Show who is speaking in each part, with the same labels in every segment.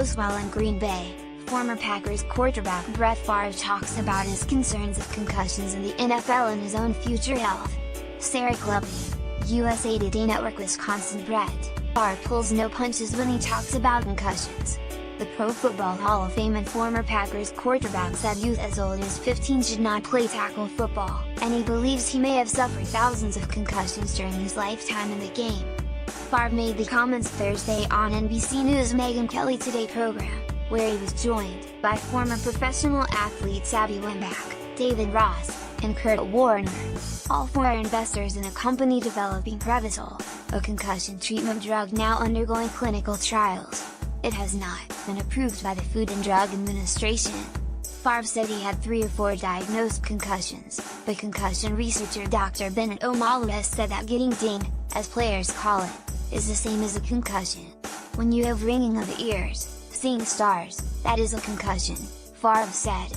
Speaker 1: close while in Green Bay. Former Packers quarterback Brett Favre talks about his concerns of concussions in the NFL and his own future health. Sarah Clubby, USA Today Network. Wisconsin. Brett Favre pulls no punches when he talks about concussions. The Pro Football Hall of Fame and former Packers quarterback said youth as old as 15 should not play tackle football, and he believes he may have suffered thousands of concussions during his lifetime in the game. Favre made the comments Thursday on NBC News' Megyn Kelly Today program, where he was joined by former professional athletes Abby Wambach, David Ross, and Kurt Warner. All four are investors in a company developing Prevacid, a concussion treatment drug now undergoing clinical trials. It has not been approved by the Food and Drug Administration. Favre said he had 3 or 4 diagnosed concussions, but concussion researcher Dr. Bennett Omalu has said that getting dinged, as players call it, is the same as a concussion. When you have ringing of the ears, seeing stars, that is a concussion, Favre said.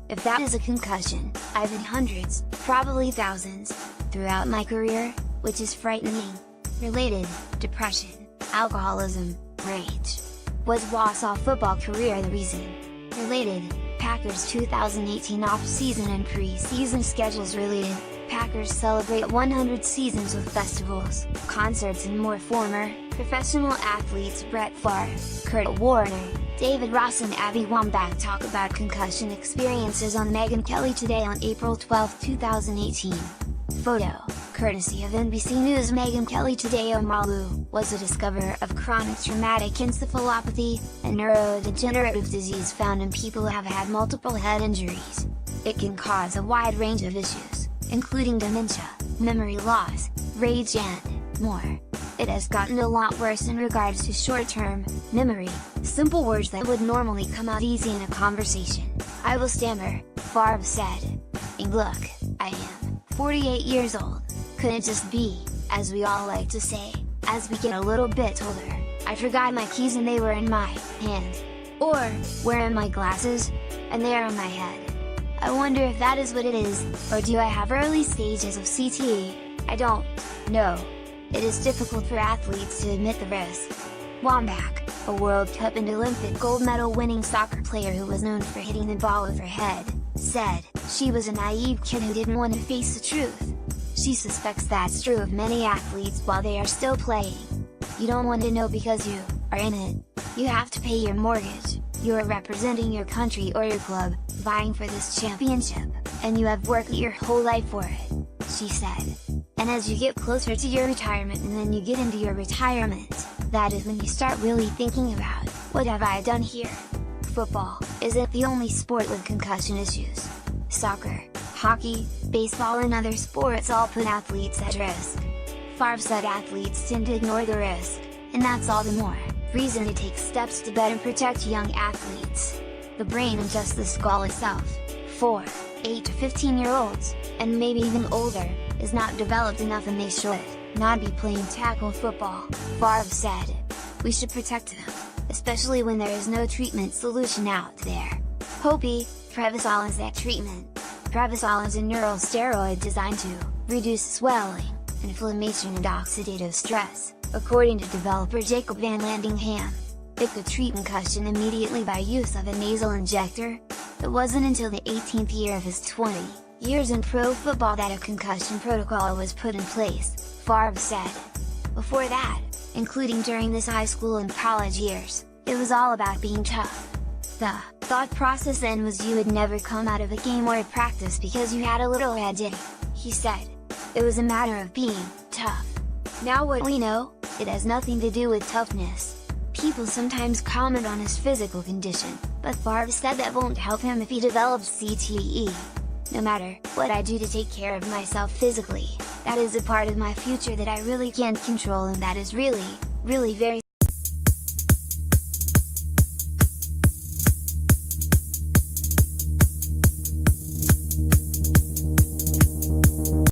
Speaker 1: If that is a concussion, I've had hundreds, probably thousands, throughout my career, which is frightening. Related, depression, alcoholism, rage. Was Wausau football career the reason? Related, Packers 2018 off-season and pre-season schedules. Related, Packers celebrate 100 seasons with festivals, concerts and more. Former professional athletes Brett Favre, Kurt Warner, David Ross and Abby Wambach talk about concussion experiences on Megyn Kelly Today on April 12, 2018. Photo, courtesy of NBC News. Megyn Kelly Today. Omalu was a discoverer of chronic traumatic encephalopathy, a neurodegenerative disease found in people who have had multiple head injuries. It can cause a wide range of issues, including dementia, memory loss, rage and more. It has gotten a lot worse in regards to short-term memory, simple words that would normally come out easy in a conversation. I will stammer, Favre said. And look, I am 48 years old. Could it just be, as we all like to say, as we get a little bit older, I forgot my keys and they were in my hand. Or, where are my glasses? And they are in my head. I wonder if that is what it is, or do I have early stages of CTE? I don't know. It is difficult for athletes to admit the risk. Wambach, a World Cup and Olympic gold medal winning soccer player who was known for hitting the ball with her head, said, she was a naive kid who didn't want to face the truth. She suspects that's true of many athletes while they are still playing. You don't want to know because you are in it. You have to pay your mortgage, you are representing your country or your club, vying for this championship, and you have worked your whole life for it, she said. And as you get closer to your retirement and then you get into your retirement, that is when you start really thinking about, what have I done here? Football isn't the only sport with concussion issues. Soccer, hockey, baseball and other sports all put athletes at risk. Favre said athletes tend to ignore the risk, and that's all the more reason to take steps to better protect young athletes. The brain and just the skull itself, for 8 to 15-year-olds, and maybe even older, is not developed enough and they should not be playing tackle football, Favre said. We should protect them, especially when there is no treatment solution out there. Hopey, Prevacid is that treatment. Prevacid is a neural steroid designed to reduce swelling, inflammation and oxidative stress, according to developer Jacob Van Landingham. It could treat concussion immediately by use of a nasal injector. It wasn't until the 18th year of his 20 years in pro football that a concussion protocol was put in place, Favre said. Before that, including during his high school and college years, it was all about being tough. The thought process then was you would never come out of a game or a practice because you had a little head injury, he said. It was a matter of being tough. Now what we know, it has nothing to do with toughness. People sometimes comment on his physical condition, but Favre said that won't help him if he develops CTE. No matter what I do to take care of myself physically, that is a part of my future that I really can't control and that is really very